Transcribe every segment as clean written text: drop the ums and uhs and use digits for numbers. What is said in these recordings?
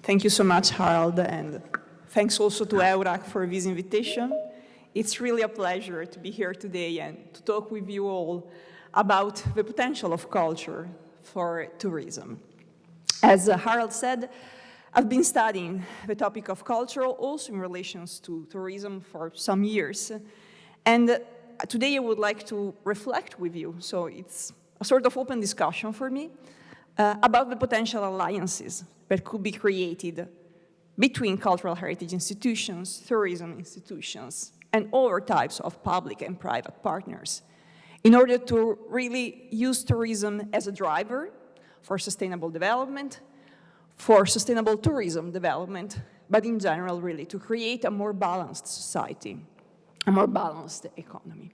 Thank you so much, Harold, and thanks also to EURAC for this invitation. It's really a pleasure to be here today and to talk with you all about the potential of culture for tourism. As Harold said, I've been studying the topic of culture also in relations to tourism for some years. And today I would like to reflect with you, so it's a sort of open discussion for me, about the potential alliances that could be created between cultural heritage institutions, tourism institutions, and other types of public and private partners in order to really use tourism as a driver for sustainable development, for sustainable tourism development, but in general, really, to create a more balanced society, a more balanced economy.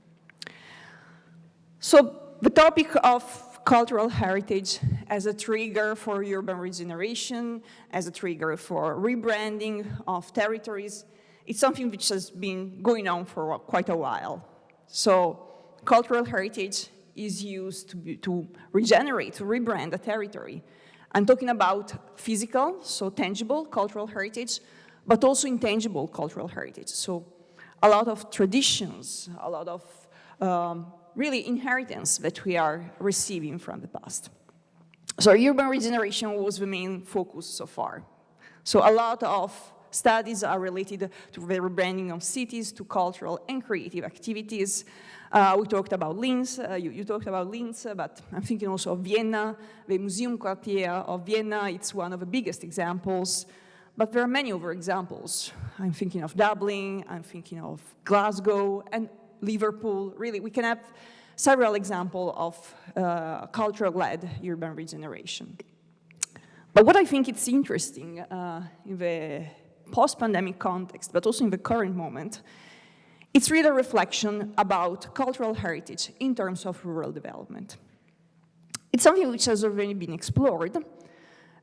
So the topic of cultural heritage as a trigger for urban regeneration, as a trigger for rebranding of territories, it's something which has been going on for quite a while. So cultural heritage is used to regenerate, to rebrand a territory. I'm talking about physical, so tangible cultural heritage, but also intangible cultural heritage. So a lot of traditions, a lot of really inheritance that we are receiving from the past. So urban regeneration was the main focus so far. So a lot of studies are related to the rebranding of cities, to cultural and creative activities. We talked about Linz, you talked about Linz, but I'm thinking also of Vienna, the Museum Quartier of Vienna, it's one of the biggest examples, but there are many other examples. I'm thinking of Dublin, I'm thinking of Glasgow, and Liverpool. Really, we can have several examples of cultural-led urban regeneration. But what I think is interesting in the post-pandemic context, but also in the current moment, it's really a reflection about cultural heritage in terms of rural development. It's something which has already been explored.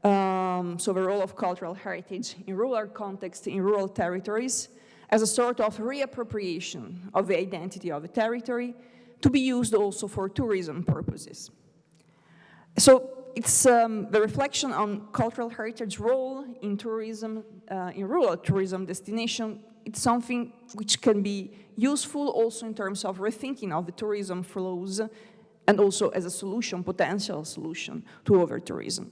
So the role of cultural heritage in rural context, in rural territories, as a sort of reappropriation of the identity of a territory to be used also for tourism purposes. So it's the reflection on cultural heritage role in tourism, in rural tourism destination. It's something which can be useful also in terms of rethinking of the tourism flows and also as a solution, potential solution to over-tourism.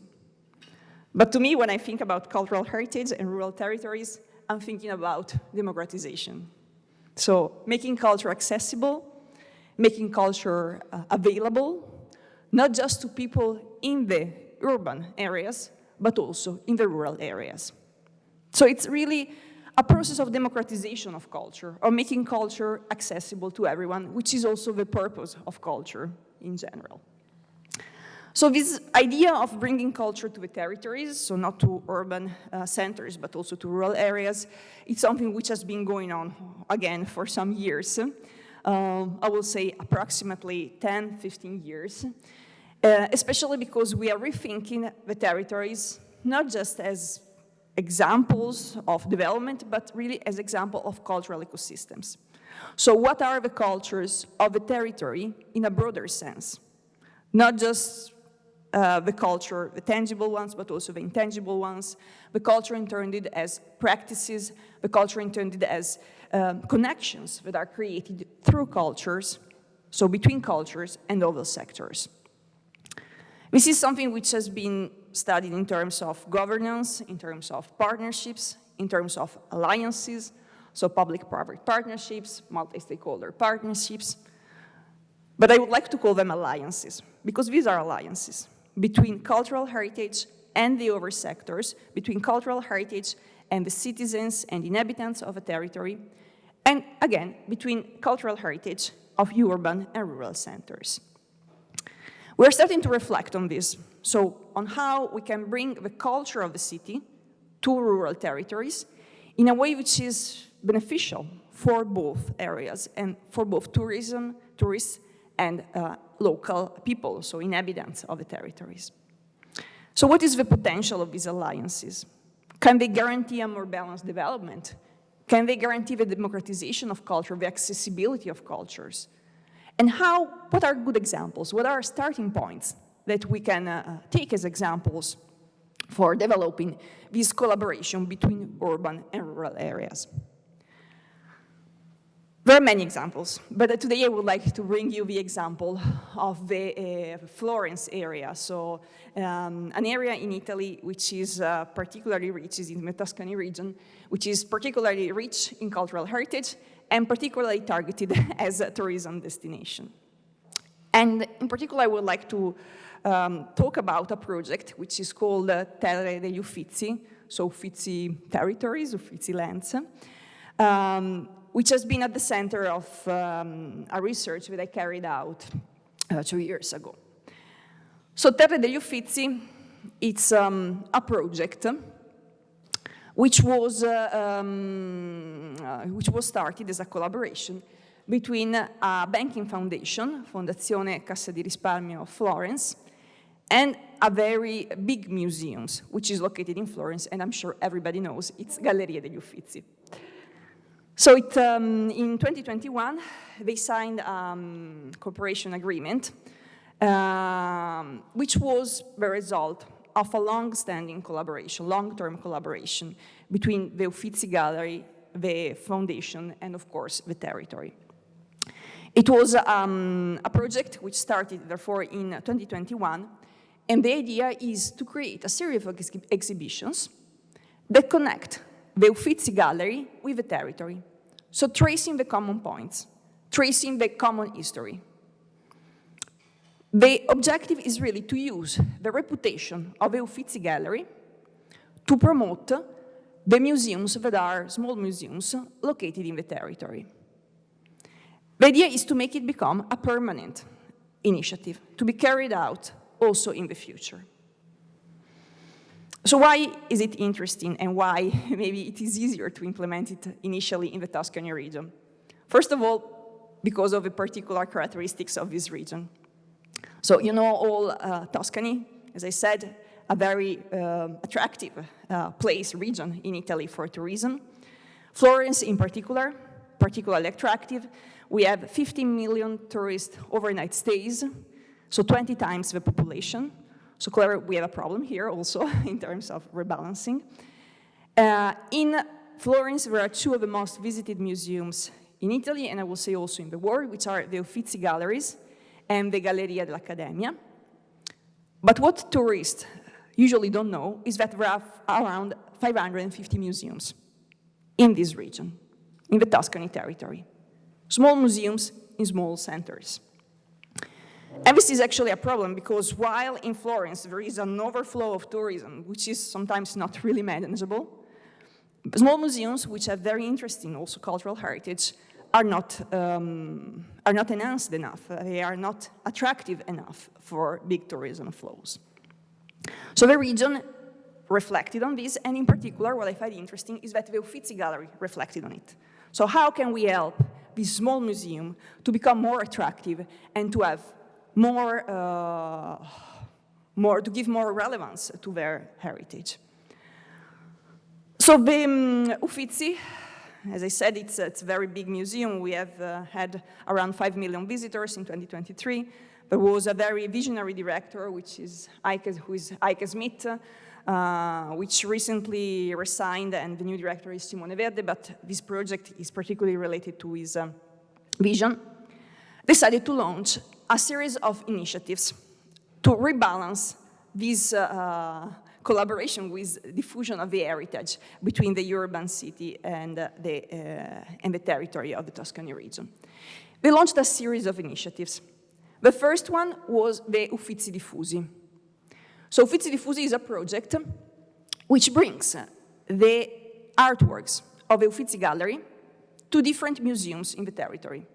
But to me, when I think about cultural heritage and rural territories, I'm thinking about democratization. So making culture accessible, making culture available, not just to people in the urban areas, but also in the rural areas. So it's really a process of democratization of culture, or making culture accessible to everyone, which is also the purpose of culture in general. So this idea of bringing culture to the territories, so not to urban centers, but also to rural areas, it's something which has been going on, again, for some years. I will say approximately 10, 15 years, especially because we are rethinking the territories, not just as examples of development, but really as example of cultural ecosystems. So what are the cultures of the territory in a broader sense? Not just the culture, the tangible ones, but also the intangible ones, the culture intended as practices, the culture intended as connections that are created through cultures, so between cultures and other sectors. This is something which has been studied in terms of governance, in terms of partnerships, in terms of alliances, so public-private partnerships, multi-stakeholder partnerships. But I would like to call them alliances, because these are alliances between cultural heritage and the other sectors, between cultural heritage and the citizens and inhabitants of a territory, and again, between cultural heritage of urban and rural centers. We're starting to reflect on this, so on how we can bring the culture of the city to rural territories in a way which is beneficial for both areas and for both tourists, and local people, so inhabitants of the territories. So what is the potential of these alliances? Can they guarantee a more balanced development? Can they guarantee the democratization of culture, the accessibility of cultures? And what are good examples? What are starting points that we can take as examples for developing this collaboration between urban and rural areas. There are many examples, but today I would like to bring you the example of the Florence area. So an area in Italy which is particularly rich, is in the Tuscany region, which is particularly rich in cultural heritage and particularly targeted as a tourism destination. And in particular, I would like to talk about a project which is called Terre degli Uffizi, so Uffizi territories, Uffizi lands, which has been at the center of a research that I carried out 2 years ago. So Terre degli Uffizi, it's a project which was started as a collaboration between a banking foundation, Fondazione Cassa di Risparmio of Florence, and a very big museum, which is located in Florence, and I'm sure everybody knows, it's Galleria degli Uffizi. So in 2021, they signed a cooperation agreement, which was the result of a long-standing collaboration, long-term collaboration between the Uffizi Gallery, the foundation, and of course, the territory. It was a project which started, therefore, in 2021, and the idea is to create a series of exhibitions that connect the Uffizi Gallery with the territory. So tracing the common points, tracing the common history. The objective is really to use the reputation of the Uffizi Gallery to promote the museums that are small museums located in the territory. The idea is to make it become a permanent initiative, to be carried out also in the future. So why is it interesting and why maybe it is easier to implement it initially in the Tuscany region? First of all, because of the particular characteristics of this region. So you know all Tuscany, as I said, a very attractive region in Italy for tourism. Florence in particular, particularly attractive. We have 15 million tourist overnight stays, so 20 times the population. So clearly we have a problem here also in terms of rebalancing. In Florence, there are two of the most visited museums in Italy, and I will say also in the world, which are the Uffizi Galleries and the Galleria dell'Accademia. But what tourists usually don't know is that there are around 550 museums in this region, in the Tuscany territory. Small museums in small centers. And this is actually a problem because while in Florence there is an overflow of tourism, which is sometimes not really manageable, small museums, which have very interesting also cultural heritage, are not enhanced enough. They are not attractive enough for big tourism flows. So the region reflected on this, and in particular, what I find interesting is that the Uffizi Gallery reflected on it. So how can we help this small museum to become more attractive and to have to give more relevance to their heritage? So the Uffizi, as I said, it's a very big museum. We have had around 5 million visitors in 2023. There was a very visionary director, who is Heike Smith, which recently resigned, and the new director is Simone Verde, but this project is particularly related to his vision. Decided to launch a series of initiatives to rebalance this collaboration with diffusion of the heritage between the urban city and the territory of the Tuscany region. They launched a series of initiatives. The first one was the Uffizi Diffusi. So Uffizi Diffusi is a project which brings the artworks of the Uffizi Gallery to different museums in the territory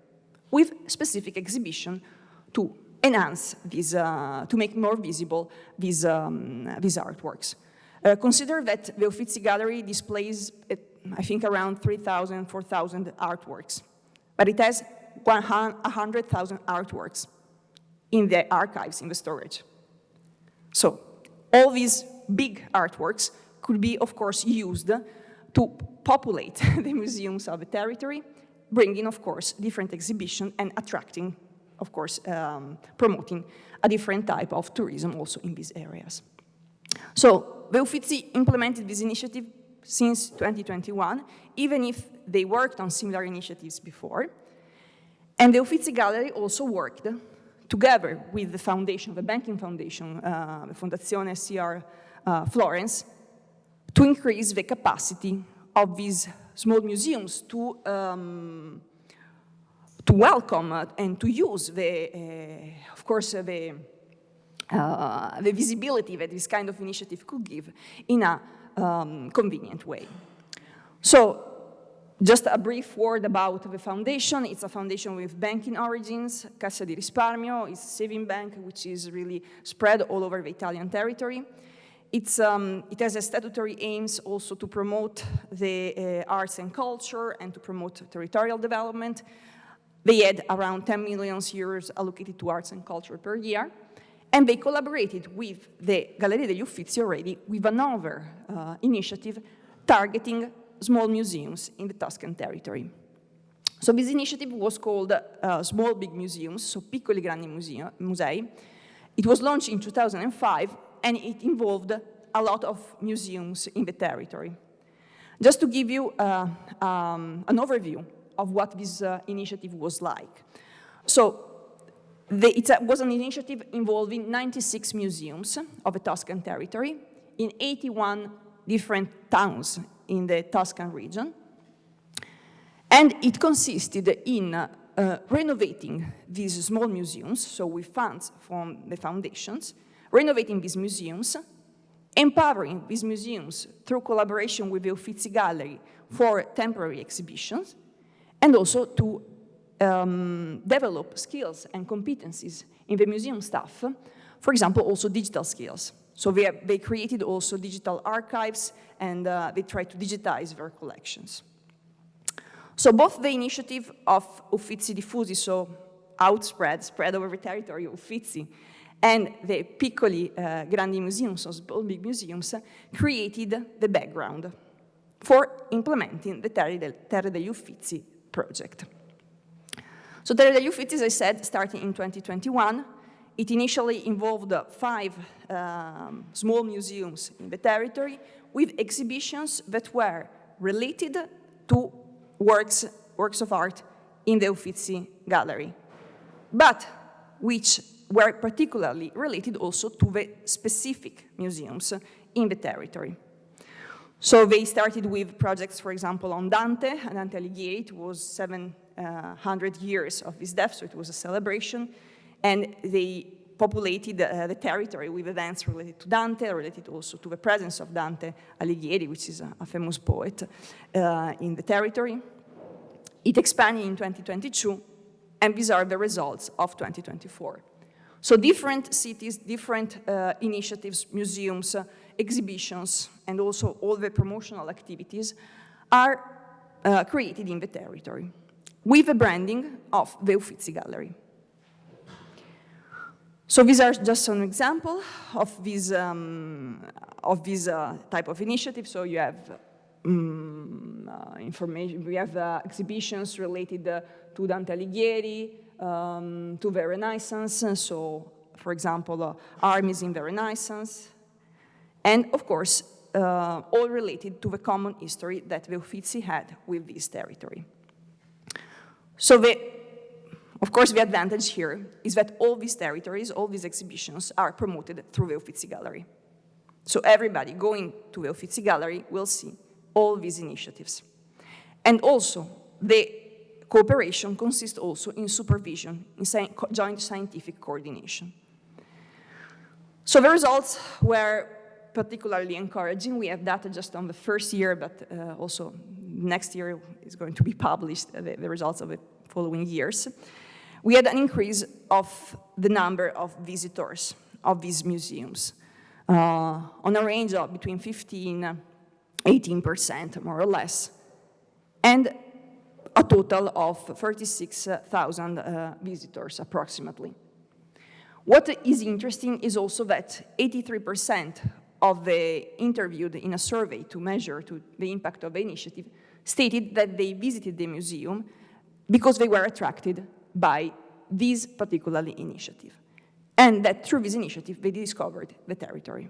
with specific exhibition to enhance these, to make more visible these artworks. Consider that the Uffizi Gallery displays, I think, around 3,000, 4,000 artworks, but it has 100,000 artworks in the archives, in the storage. So all these big artworks could be, of course, used to populate the museums of the territory, bringing, of course, different exhibition and attracting, of course, promoting a different type of tourism also in these areas. So the Uffizi implemented this initiative since 2021, even if they worked on similar initiatives before. And the Uffizi Gallery also worked together with the foundation, the banking foundation, the Fondazione CR Florence, to increase the capacity of these small museums to welcome and to use of course, the visibility that this kind of initiative could give in a convenient way. So, just a brief word about the foundation. It's a foundation with banking origins. Cassa di Risparmio is a saving bank, which is really spread all over the Italian territory. It has a statutory aims also to promote the arts and culture and to promote territorial development. They had around 10 million euros allocated to arts and culture per year. And they collaborated with the Galleria degli Uffizi already with another initiative targeting small museums in the Tuscan territory. So this initiative was called Small Big Museums, so Piccoli Grandi Musei. It was launched in 2005, and it involved a lot of museums in the territory. Just to give you an overview of what this initiative was like. So it was an initiative involving 96 museums of the Tuscan territory in 81 different towns in the Tuscan region. And it consisted in renovating these small museums, so with funds from the foundations, renovating these museums, empowering these museums through collaboration with the Uffizi Gallery for temporary exhibitions, and also to develop skills and competencies in the museum staff, for example, also digital skills. So they created also digital archives, and they tried to digitize their collections. So both the initiative of Uffizi Diffusi, so spread over the territory of Uffizi, and the Piccoli Grandi Museums, so small big museums, created the background for implementing the Terre degli Uffizi project. So Terre degli Uffizi, as I said, starting in 2021, it initially involved 5 small museums in the territory with exhibitions that were related to works of art in the Uffizi Gallery, but which were particularly related also to the specific museums in the territory. So they started with projects, for example, on Dante Alighieri. It was 700 years of his death, so it was a celebration. And they populated the territory with events related to Dante, related also to the presence of Dante Alighieri, which is a famous poet in the territory. It expanded in 2022, and these are the results of 2024. So different cities, different initiatives, museums, exhibitions, and also all the promotional activities are created in the territory with the branding of the Uffizi Gallery. So these are just some examples of this type of initiative. So you have information, we have exhibitions related to Dante Alighieri, to the Renaissance, so for example, armies in the Renaissance, and of course, all related to the common history that the Uffizi had with this territory. So of course, the advantage here is that all these territories, all these exhibitions are promoted through the Uffizi Gallery. So everybody going to the Uffizi Gallery will see all these initiatives. And also, the cooperation consists also in supervision, in joint scientific coordination. So the results were particularly encouraging. We have data just on the first year, but also next year is going to be published, the results of the following years. We had an increase of the number of visitors of these museums on a range of between 15–18%, more or less, and a total of 36,000 visitors, approximately. What is interesting is also that 83% of the interviewed in a survey to measure the impact of the initiative stated that they visited the museum because they were attracted by this particular initiative, and that through this initiative they discovered the territory.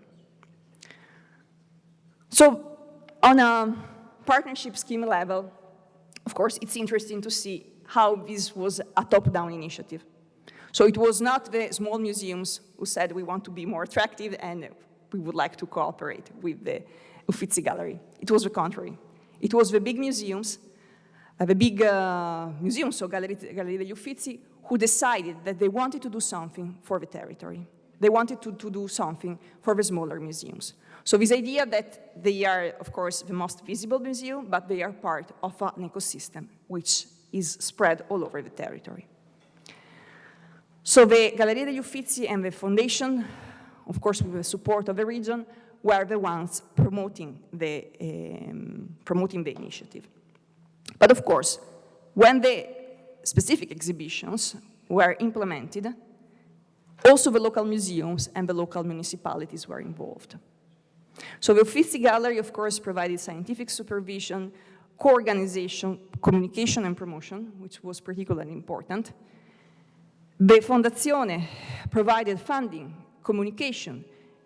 So on a partnership scheme level, of course, it's interesting to see how this was a top-down initiative. So it was not the small museums who said we want to be more attractive and we would like to cooperate with the Uffizi Gallery. It was the contrary. It was the big museums, so Galleria degli Uffizi, who decided that they wanted to do something for the territory. They wanted to do something for the smaller museums. So this idea that they are, of course, the most visible museum, but they are part of an ecosystem which is spread all over the territory. So the Galleria degli Uffizi and the foundation, of course with the support of the region, were the ones promoting the initiative. But of course, when the specific exhibitions were implemented, also the local museums and the local municipalities were involved. So the Uffizi Gallery, of course, provided scientific supervision, co-organization, communication and promotion, which was particularly important. The Fondazione provided funding, communication,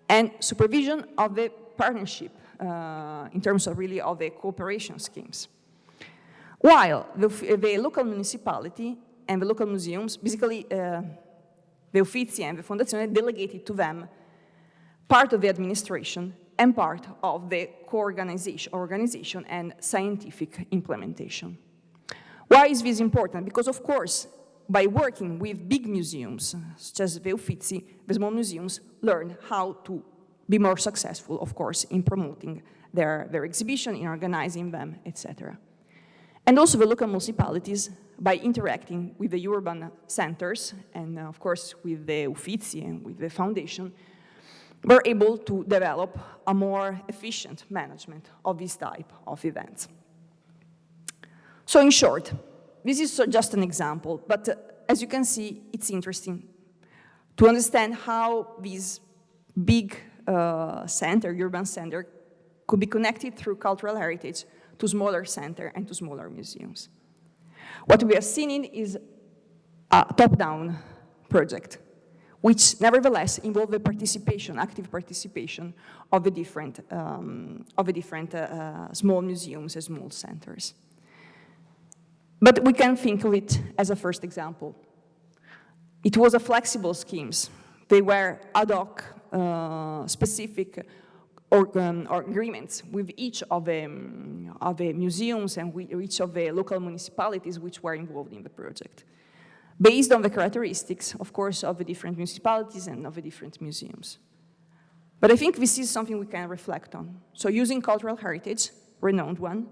and supervision of the partnership in terms of really of the cooperation schemes. While the local municipality and the local museums, basically the Uffizi and the Fondazione delegated to them part of the administration and part of the co-organization and scientific implementation. Why is this important? Because, of course, by working with big museums, such as the Uffizi, the small museums learn how to be more successful, of course, in promoting their exhibition, in organizing them, etc. And also the local municipalities, by interacting with the urban centers, and of course with the Uffizi and with the foundation, were able to develop a more efficient management of this type of events. So in short, this is just an example, but as you can see, it's interesting to understand how this big urban center, could be connected through cultural heritage to smaller center and to smaller museums. What we are seeing is a top-down project, which nevertheless involve the participation, active participation of the different small museums and small centers. But we can think of it as a first example. It was a flexible schemes. They were ad hoc, specific agreements with each of the museums and with each of the local municipalities which were involved in the project, based on the characteristics, of course, of the different municipalities and of the different museums. But I think this is something we can reflect on. So using cultural heritage, renowned one,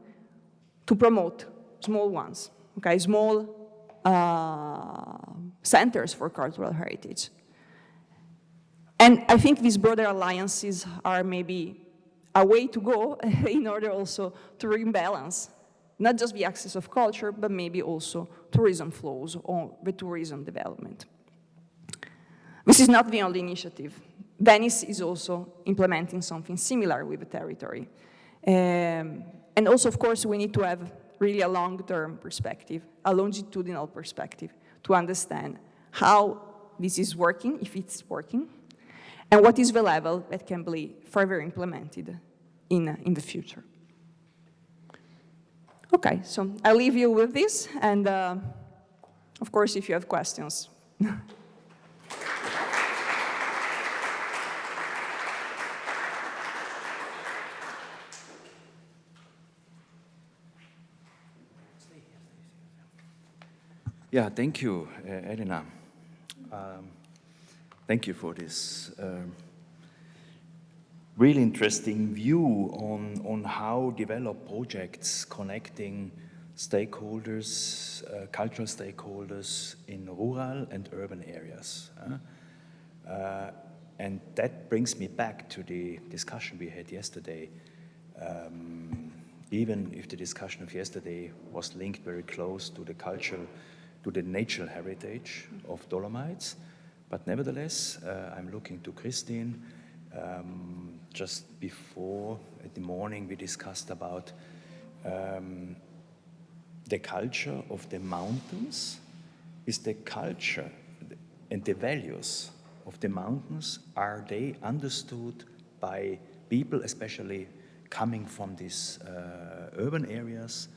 to promote small ones, okay, small centers for cultural heritage. And I think these broader alliances are maybe a way to go in order also to rebalance not just the access of culture, but maybe also tourism flows or the tourism development. This is not the only initiative. Venice is also implementing something similar with the territory. And also, of course, we need to have really a long-term perspective, a longitudinal perspective, to understand how this is working, if it's working, and what is the level that can be further implemented in the future. Okay, so I'll leave you with this, and of course, if you have questions. Yeah, thank you, Elena. Thank you for this really interesting view on how develop projects connecting stakeholders, cultural stakeholders in rural and urban areas. And that brings me back to the discussion we had yesterday. Even if the discussion of yesterday was linked very close to the cultural, to the natural heritage of Dolomites, but nevertheless, I'm looking to Christine. Just before, in the morning, we discussed about the culture of the mountains. Is the culture and the values of the mountains, are they understood by people, especially coming from these urban areas.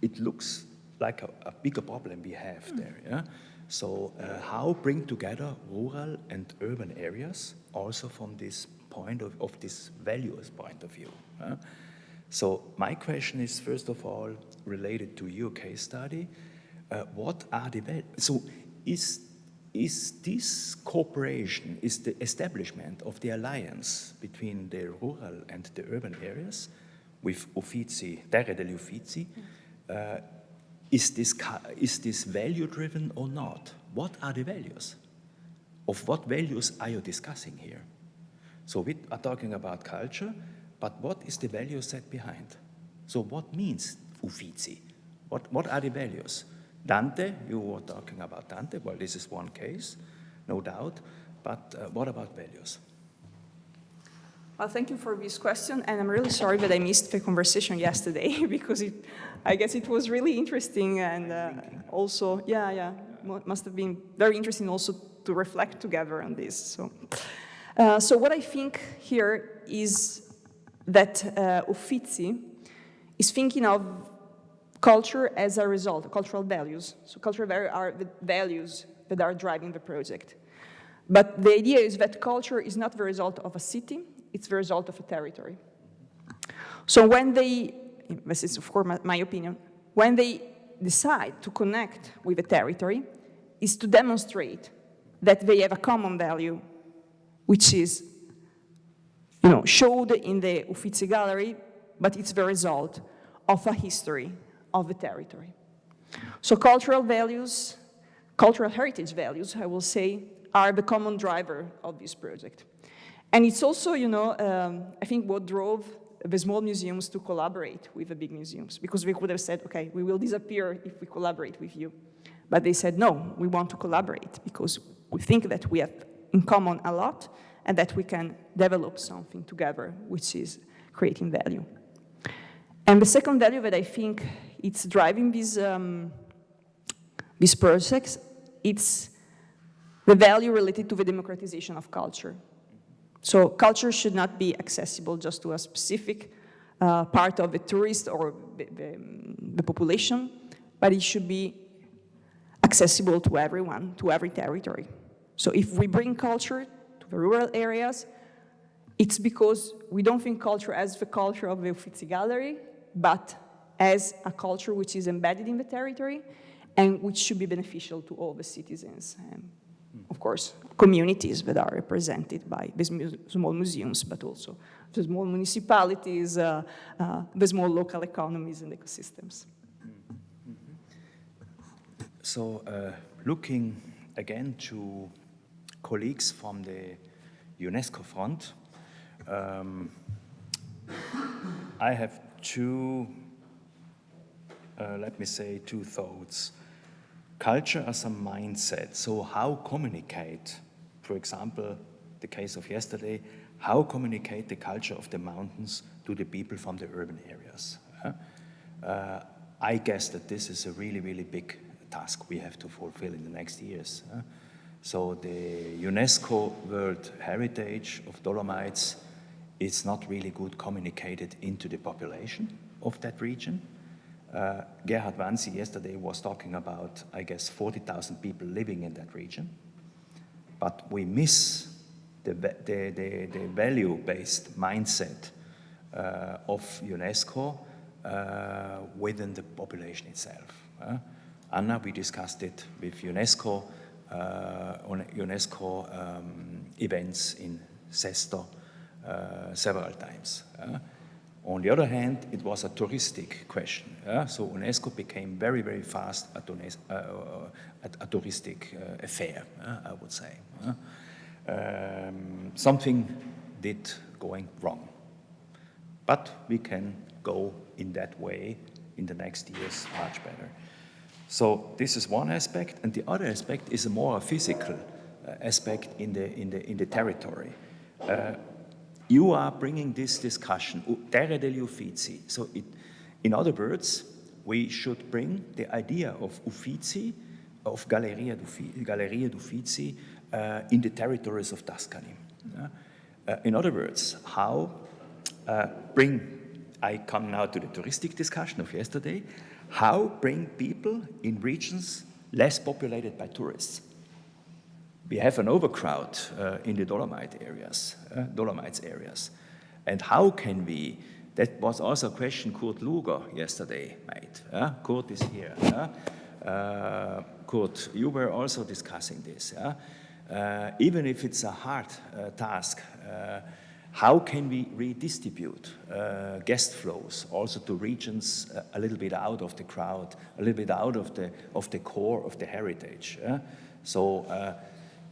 It looks like a bigger problem we have there. Yeah? So how bring together rural and urban areas also from this point of this values point of view? So my question is, first of all, related to your case study. What are the so is this cooperation, is the establishment of the alliance between the rural and the urban areas with Uffizi, Terre degli Uffizi, is this value driven or not? What are the values? Of what values are you discussing here? So we are talking about culture, but what is the value set behind? So what means Uffizi? What are the values? Dante, you were talking about Dante. Well, this is one case, no doubt. But what about values? Well, thank you for this question, and I'm really sorry that I missed the conversation yesterday because I guess it was really interesting, and also, must have been very interesting also to reflect together on this. So what I think here is that Uffizi is thinking of culture as a result, cultural values. So cultural values are the values that are driving the project. But the idea is that culture is not the result of a city, it's the result of a territory. So when they, this is of course my opinion, when they decide to connect with a territory, is to demonstrate that they have a common value, which is, showed in the Uffizi Gallery, but it's the result of a history of the territory. So cultural values, cultural heritage values, I will say, are the common driver of this project. And it's also, I think what drove the small museums to collaborate with the big museums, because we could have said, okay, we will disappear if we collaborate with you. But they said, no, we want to collaborate because we think that we have in common a lot and that we can develop something together, which is creating value. And the second value that I think it's driving these projects, it's the value related to the democratization of culture. So culture should not be accessible just to a specific part of the tourist or the population, but it should be accessible to everyone, to every territory. So if we bring culture to the rural areas, it's because we don't think culture as the culture of the Uffizi Gallery, but as a culture which is embedded in the territory and which should be beneficial to all the citizens. And of course, communities that are represented by these small museums, but also the small municipalities, the small local economies and ecosystems. So looking again to colleagues from the UNESCO front, I have two thoughts. Culture as a mindset, so how communicate, for example, the case of yesterday, how communicate the culture of the mountains to the people from the urban areas? I guess that this is a really, really big task we have to fulfill in the next years. So the UNESCO World Heritage of Dolomites is not really good communicated into the population of that region. Gerhard Wanzi yesterday was talking about, I guess, 40,000 people living in that region. But we miss the value-based mindset of UNESCO within the population itself. Anna, we discussed it with UNESCO on UNESCO events in Sesto several times. On the other hand, it was a touristic question. So UNESCO became very, very fast a touristic affair, I would say. Something did going wrong. But we can go in that way in the next years much better. So this is one aspect, and the other aspect is a more physical aspect in the territory. You are bringing this discussion, Terre degli Uffizi. So in other words, we should bring the idea of Uffizi, of Galleria d'Uffizi, in the territories of Tuscany. In other words, how I come now to the touristic discussion of yesterday, how bring people in regions less populated by tourists? We have an overcrowd in the Dolomites areas. And how can we, that was also a question Kurt Luger yesterday made. Kurt is here. Kurt, you were also discussing this. Even if it's a hard task, how can we redistribute guest flows also to regions a little bit out of the crowd, a little bit out of the core of the heritage? So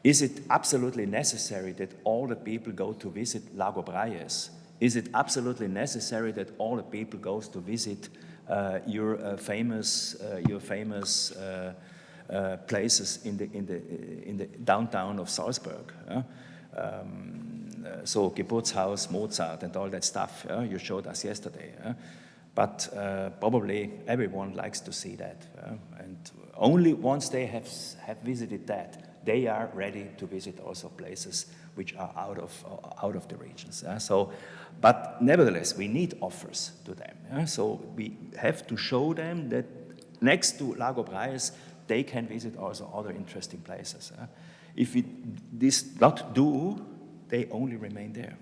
is it absolutely necessary that all the people go to visit Lago Braies? Is it absolutely necessary that all the people goes to visit your famous places in the downtown of Salzburg? So Geburtshaus, Mozart, and all that stuff you showed us yesterday. But probably everyone likes to see that. And only once they have visited that, they are ready to visit also places which are out of the regions. But nevertheless, we need offers to them. So we have to show them that next to Lago Braies, they can visit also other interesting places. If we this not do, they only remain there.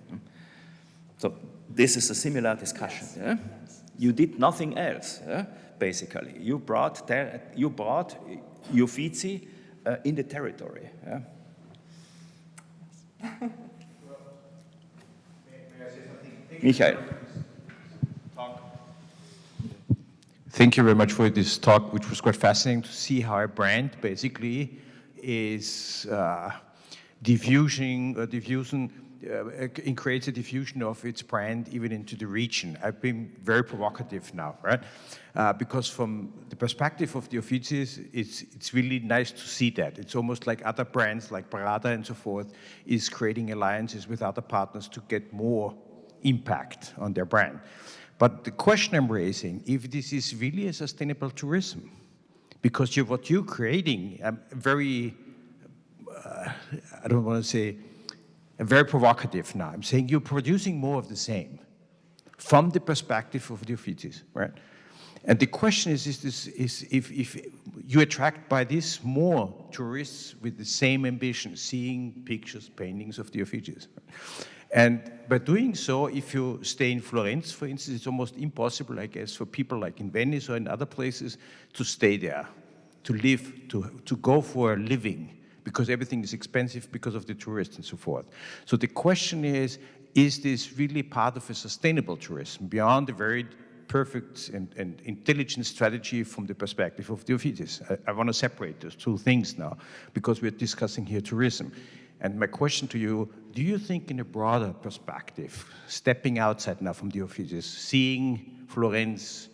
So this is a similar discussion. Yes. You did nothing else, basically. You brought Uffizi in the territory. May I say something? Michael. Thank you very much for this talk, which was quite fascinating to see how a brand basically is creates a diffusion of its brand even into the region. I've been very provocative now, right? Because from the perspective of the Uffizis, it's really nice to see that. It's almost like other brands like Parada and so forth is creating alliances with other partners to get more impact on their brand. But the question I'm raising, if this is really a sustainable tourism, because what you're creating, very, I don't want to say, very provocative now. I'm saying you're producing more of the same from the perspective of the Uffizis, right? And the question is if you attract by this more tourists with the same ambition, seeing pictures, paintings of the Uffizis. And by doing so, if you stay in Florence, for instance, it's almost impossible, I guess, for people like in Venice or in other places to stay there, to live, to go for a living, because everything is expensive because of the tourists and so forth. So the question is this really part of a sustainable tourism beyond the very perfect and intelligent strategy from the perspective of the Uffizis? I want to separate those two things now, because we're discussing here tourism. And my question to you, do you think in a broader perspective, stepping outside now from the Uffizis, seeing Florence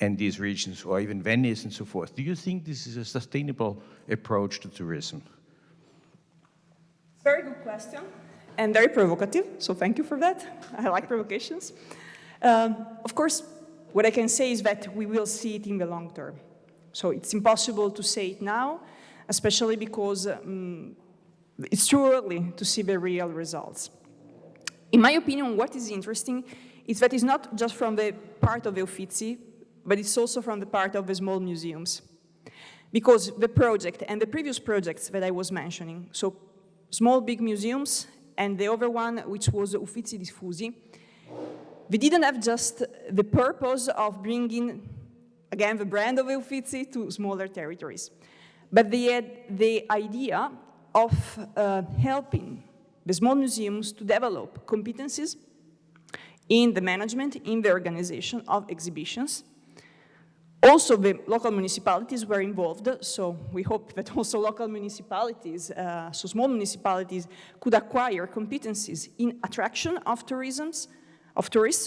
and these regions, or even Venice and so forth, do you think this is a sustainable approach to tourism? Very good question, and very provocative, so thank you for that. I like provocations. Of course, what I can say is that we will see it in the long term. So it's impossible to say it now, especially because it's too early to see the real results. In my opinion, what is interesting is that it's not just from the part of the Uffizi, but it's also from the part of the small museums. Because the project and the previous projects that I was mentioning, so small big museums and the other one, which was Uffizi Diffusi, they didn't have just the purpose of bringing, again, the brand of Uffizi to smaller territories, but they had the idea of helping the small museums to develop competencies in the management, in the organization of exhibitions. Also, the local municipalities were involved, so we hope that also local municipalities, so small municipalities, could acquire competencies in attraction of tourists,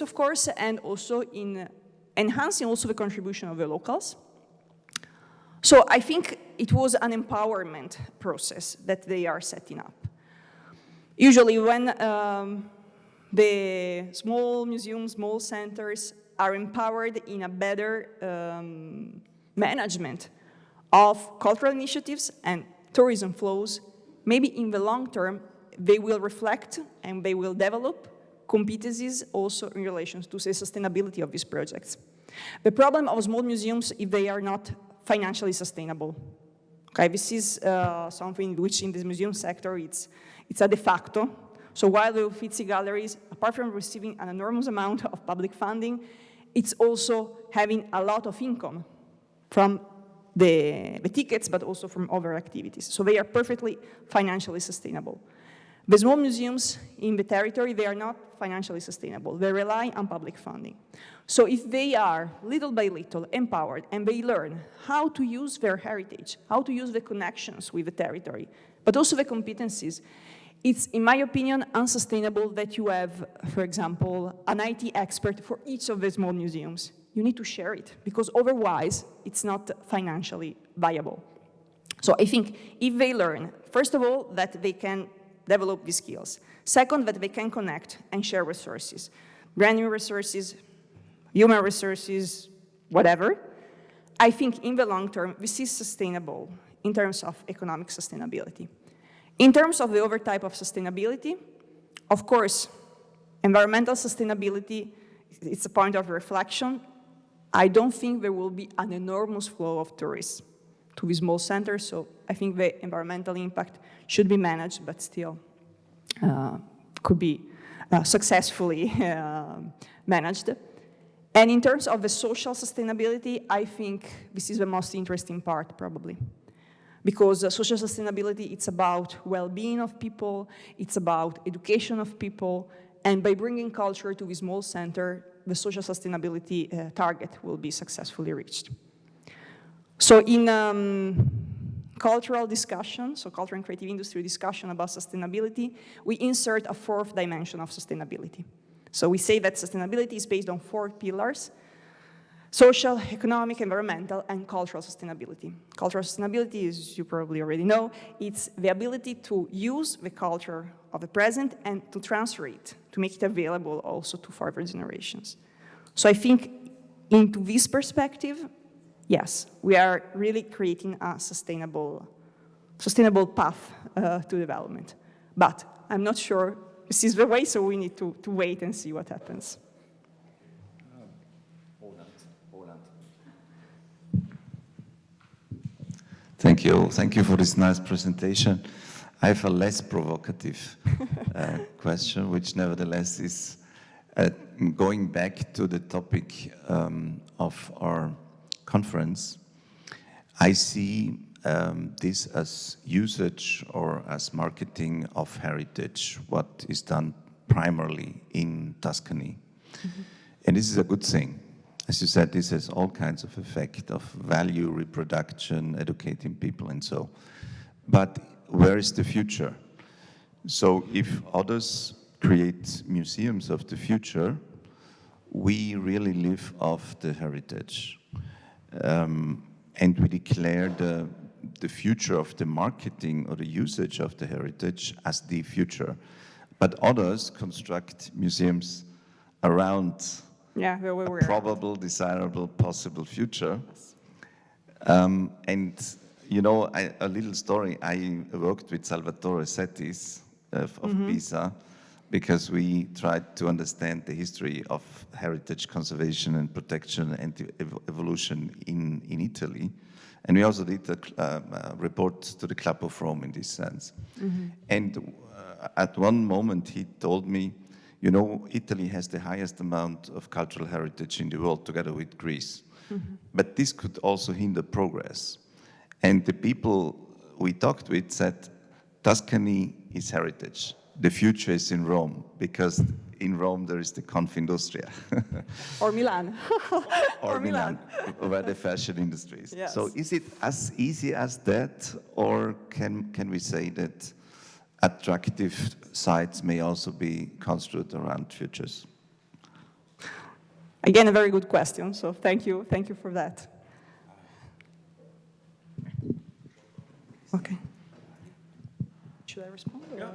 of course, and also in enhancing also the contribution of the locals. So I think it was an empowerment process that they are setting up. Usually when the small museums, small centers are empowered in a better management of cultural initiatives and tourism flows, maybe in the long term, They will reflect and they will develop competencies also in relation to the sustainability of these projects. The problem of small museums if they are not financially sustainable. Okay, this is something which in the museum sector it's a de facto. So while the Uffizi galleries, apart from receiving an enormous amount of public funding, it's also having a lot of income from the tickets, but also from other activities. So they are perfectly financially sustainable. The small museums in the territory, they are not financially sustainable. They rely on public funding. So if they are little by little empowered and they learn how to use their heritage, how to use the connections with the territory, but also the competencies, it's, in my opinion, unsustainable that you have, for example, an IT expert for each of the small museums. You need to share it, because otherwise it's not financially viable. So I think if they learn, first of all, that they can develop these skills. Second, that they can connect and share resources, brand new resources, human resources, whatever. I think in the long term, this is sustainable in terms of economic sustainability. In terms of the other type of sustainability, of course, environmental sustainability, it's a point of reflection. I don't think there will be an enormous flow of tourists to the small centers, so I think the environmental impact should be managed, but still could be successfully managed. And in terms of the social sustainability, I think this is the most interesting part, probably. Because social sustainability, it's about well-being of people, it's about education of people, and by bringing culture to the small center, the social sustainability target will be successfully reached. So in cultural discussion, so culture and creative industry discussion about sustainability, we insert a fourth dimension of sustainability. So we say that sustainability is based on 4 pillars: social, economic, environmental, and cultural sustainability. Cultural sustainability, as you probably already know, it's the ability to use the culture of the present and to transfer it, to make it available also to further generations. So I think into this perspective, yes, we are really creating a sustainable path to development. But I'm not sure this is the way, so we need to wait and see what happens. Thank you. Thank you for this nice presentation. I have a less provocative question, which nevertheless is going back to the topic of our conference. I see this as usage or as marketing of heritage, what is done primarily in Tuscany. Mm-hmm. And this is a good thing. As you said, this has all kinds of effect of value, reproduction, educating people and so. But where is the future? So if others create museums of the future, we really live off the heritage. And we declare the future of the marketing or the usage of the heritage as the future. But others construct museums around a probable, desirable, possible future. Yes. And, you know, a little story, I worked with Salvatore Settis of Pisa, because we tried to understand the history of heritage conservation and protection and evolution in Italy. And we also did a report to the Club of Rome in this sense. Mm-hmm. And at one moment he told me, you know, Italy has the highest amount of cultural heritage in the world together with Greece. Mm-hmm. But this could also hinder progress. And the people we talked with said, Tuscany is heritage. The future is in Rome, because in Rome there is the Confindustria. Or Milan. or Milan, where the fashion industry is. Yes. So is it as easy as that, or can we say that attractive sites may also be constructed around futures? Again, a very good question, so thank you for that. Okay. Should I respond? Yeah.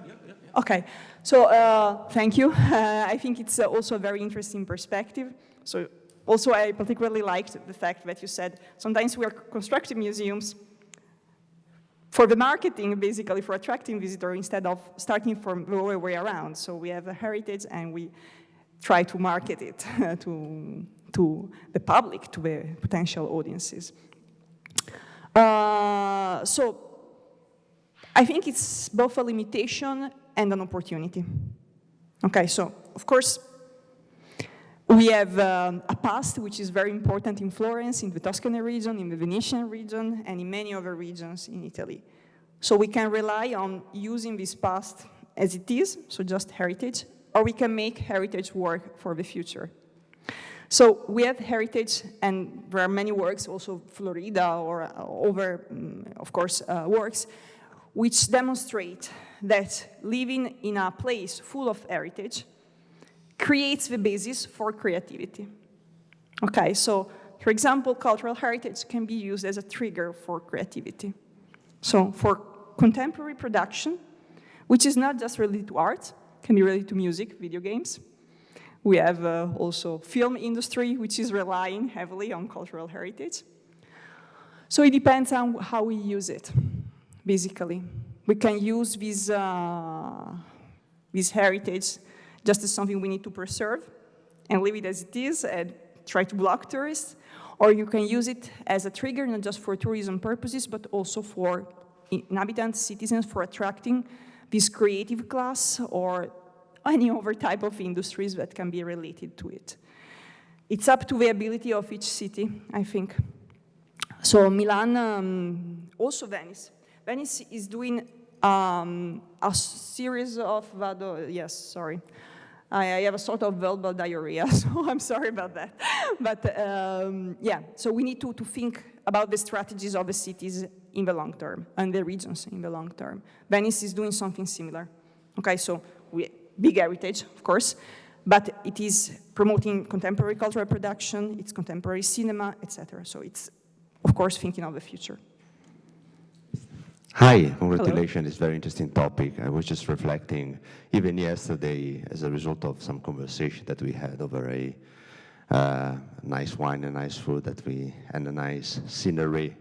Okay, so thank you. I think it's also a very interesting perspective. So also I particularly liked the fact that you said sometimes we are constructing museums for the marketing, basically, for attracting visitors instead of starting from the other way around. So we have a heritage and we try to market it to the public, to the potential audiences. So I think it's both a limitation and an opportunity. Okay, so of course, we have a past which is very important in Florence, in the Tuscany region, in the Venetian region, and in many other regions in Italy. So we can rely on using this past as it is, so just heritage, or we can make heritage work for the future. So we have heritage, and there are many works, also Florida or other, of course, works, which demonstrate that living in a place full of heritage creates the basis for creativity. Okay, so for example, cultural heritage can be used as a trigger for creativity. So for contemporary production, which is not just related to art, can be related to music, video games. We have also film industry, which is relying heavily on cultural heritage. So it depends on how we use it, basically. We can use this heritage just as something we need to preserve and leave it as it is and try to block tourists, or you can use it as a trigger, not just for tourism purposes, but also for inhabitants, citizens, for attracting this creative class or any other type of industries that can be related to it. It's up to the ability of each city, I think. So Milan, also Venice. Venice is doing a series of, yes, sorry. I have a sort of verbal diarrhea, so I'm sorry about that. But yeah, so we need to think about the strategies of the cities in the long term and the regions in the long term. Venice is doing something similar. Okay, so big heritage, of course, but it is promoting contemporary cultural production, it's contemporary cinema, etc. So it's, of course, thinking of the future. Hi, congratulations. It's a very interesting topic. I was just reflecting, even yesterday, as a result of some conversation that we had over a nice wine and nice food and a nice scenery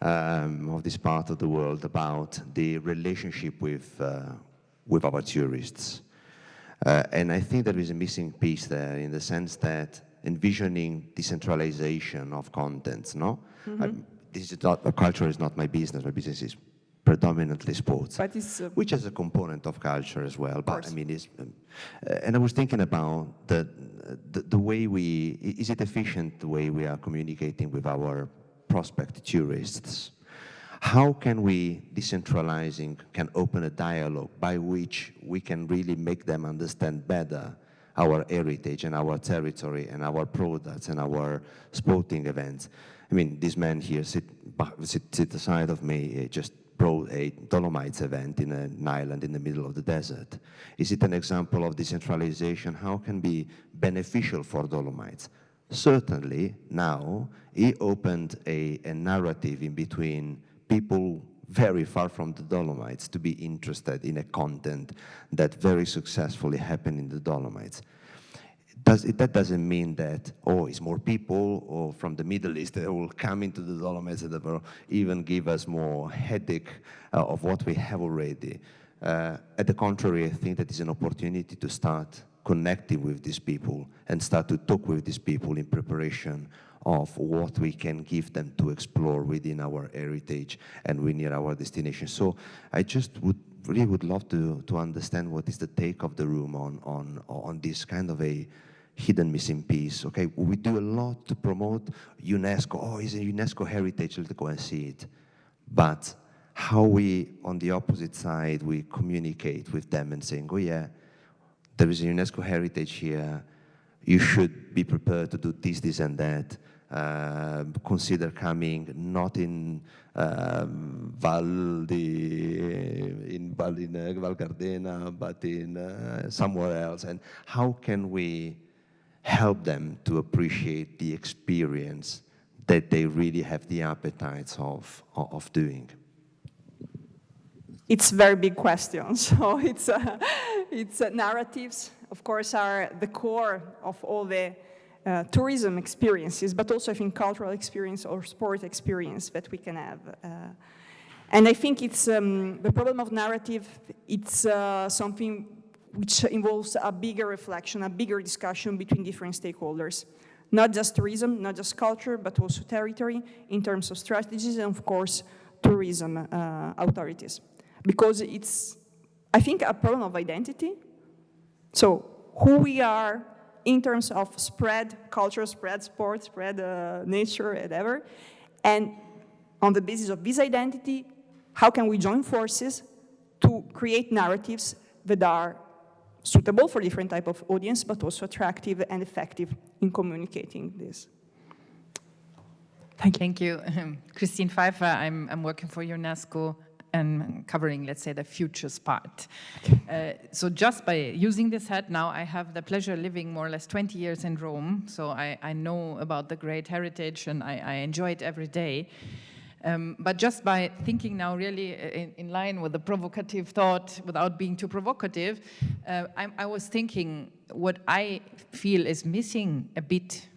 of this part of the world, about the relationship with our tourists. And I think there is a missing piece there in the sense that envisioning decentralization of contents, no? Mm-hmm. This is not, culture is not my business. My business is predominantly sports, but which is a component of culture as well. But I mean, and I was thinking about the way is it efficient the way we are communicating with our prospect tourists? How can we, decentralizing, can open a dialogue by which we can really make them understand better our heritage and our territory and our products and our sporting events? I mean, this man here sit aside of me, just brought a Dolomites event in an island in the middle of the desert. Is it an example of decentralization? How can be beneficial for Dolomites? Certainly, now, he opened a narrative in between people very far from the Dolomites to be interested in a content that very successfully happened in the Dolomites. That doesn't mean that, it's more people or from the Middle East that will come into the Dolomites that will even give us more headache of what we have already. At the contrary, I think that is an opportunity to start connecting with these people and start to talk with these people in preparation of what we can give them to explore within our heritage and within our destination. So I just really would love to understand what is the take of the room on this kind of a hidden missing piece. Okay, we do a lot to promote UNESCO. It's a UNESCO heritage, let's go and see it. But how we, on the opposite side, we communicate with them and saying, yeah, there is a UNESCO heritage here, you should be prepared to do this, and that. Consider coming not in Val Gardena, but in somewhere else. And how can we help them to appreciate the experience that they really have the appetites of doing? It's a very big question. So it's narratives, of course, are the core of all the tourism experiences, but also I think cultural experience or sport experience that we can have. And I think it's the problem of narrative, it's something which involves a bigger reflection, a bigger discussion between different stakeholders. Not just tourism, not just culture, but also territory in terms of strategies and, of course, tourism authorities. Because it's, I think, a problem of identity. So who we are in terms of spread culture, spread sport, spread nature, whatever. And on the basis of this identity, how can we join forces to create narratives that are suitable for different type of audience, but also attractive and effective in communicating this. Thank you. Christine Pfeiffer, I'm working for UNESCO and covering, let's say, the futures part. So just by using this hat now, I have the pleasure of living more or less 20 years in Rome, so I know about the great heritage and I enjoy it every day. But just by thinking now really in line with the provocative thought, without being too provocative, I was thinking what I feel is missing a bit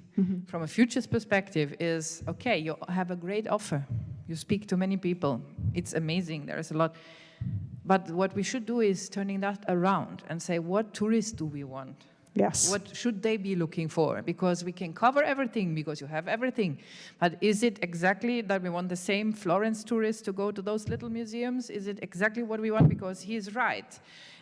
from a futures perspective is, okay, you have a great offer. You speak to many people. It's amazing. There is a lot. But what we should do is turning that around and say, what tourists do we want? Yes. What should they be looking for? Because we can cover everything, because you have everything. But is it exactly that we want the same Florence tourists to go to those little museums? Is it exactly what we want? Because he is right.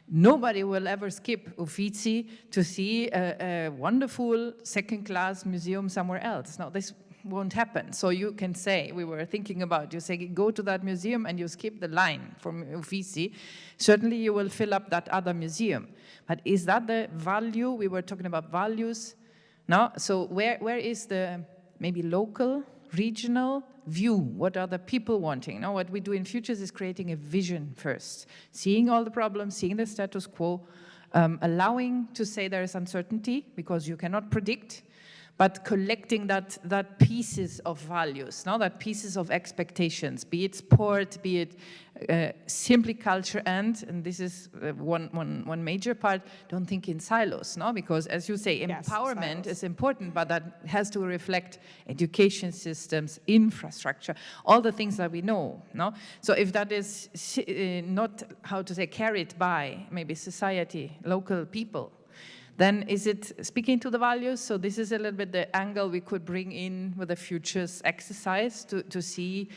Nobody will ever skip Uffizi to see a wonderful second-class museum somewhere else. No, this won't happen. So you can say, we were thinking about, you say, go to that museum and you skip the line from Uffizi. Certainly you will fill up that other museum. But is that the value? We were talking about values. No? So where is the maybe local, regional view? What are the people wanting? No, what we do in Futures is creating a vision first. Seeing all the problems, seeing the status quo, allowing to say there is uncertainty because you cannot predict, but collecting that pieces of values, no? That pieces of expectations, be it sport, be it simply culture, and this is one major part, don't think in silos, no? Because as you say, yes, empowerment silos is important, but that has to reflect education systems, infrastructure, all the things that we know, no? So if that is not, how to say, carried by maybe society, local people, then is it speaking to the values? So this is a little bit the angle we could bring in with the futures exercise to see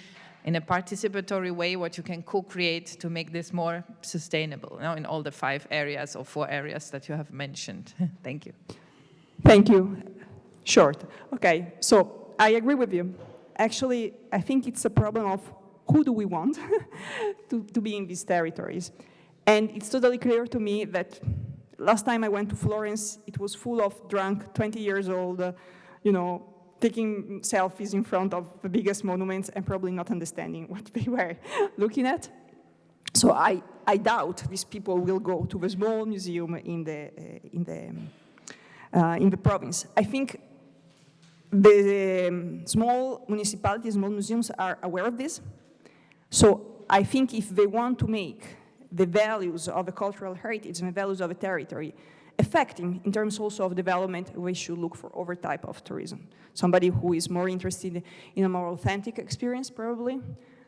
in a participatory way what you can co-create to make this more sustainable, you know, in all the 5 areas or 4 areas that you have mentioned. Thank you. Thank you. Short. Okay, so I agree with you. Actually, I think it's a problem of who do we want to be in these territories. And it's totally clear to me that last time I went to Florence, it was full of drunk, 20 years old, you know, taking selfies in front of the biggest monuments and probably not understanding what they were looking at. So I doubt these people will go to the small museum in the province. I think the small municipalities, small museums are aware of this. So I think if they want to make the values of a cultural heritage and the values of a territory affecting in terms also of development, we should look for other type of tourism. Somebody who is more interested in a more authentic experience, probably.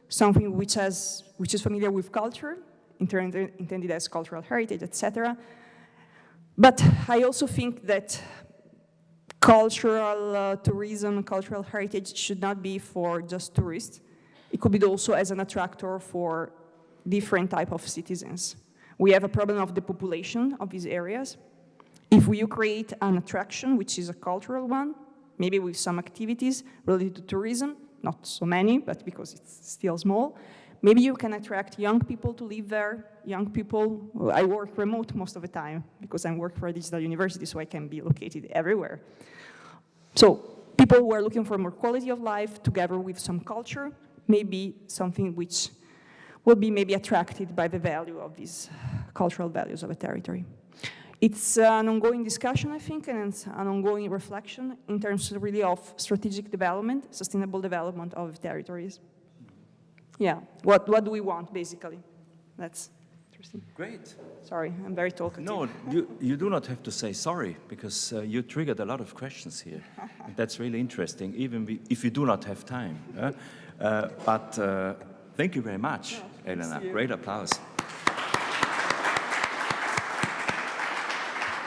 Something which is familiar with culture, intended as cultural heritage, etc. But I also think that cultural tourism, cultural heritage should not be for just tourists. It could be also as an attractor for different type of citizens. We have a problem of the population of these areas. If you create an attraction, which is a cultural one, maybe with some activities related to tourism, not so many, but because it's still small, maybe you can attract young people to live there, young people. Well, I work remote most of the time because I work for a digital university, so I can be located everywhere. So people who are looking for more quality of life together with some culture, maybe something which will be maybe attracted by the value of these cultural values of a territory. It's an ongoing discussion, I think, and it's an ongoing reflection in terms of really of strategic development, sustainable development of territories. Yeah, what do we want, basically? That's interesting. Great. Sorry, I'm very talkative. No, you do not have to say sorry, because you triggered a lot of questions here. That's really interesting, even if you do not have time. But Thank you very much, Elena. Great applause.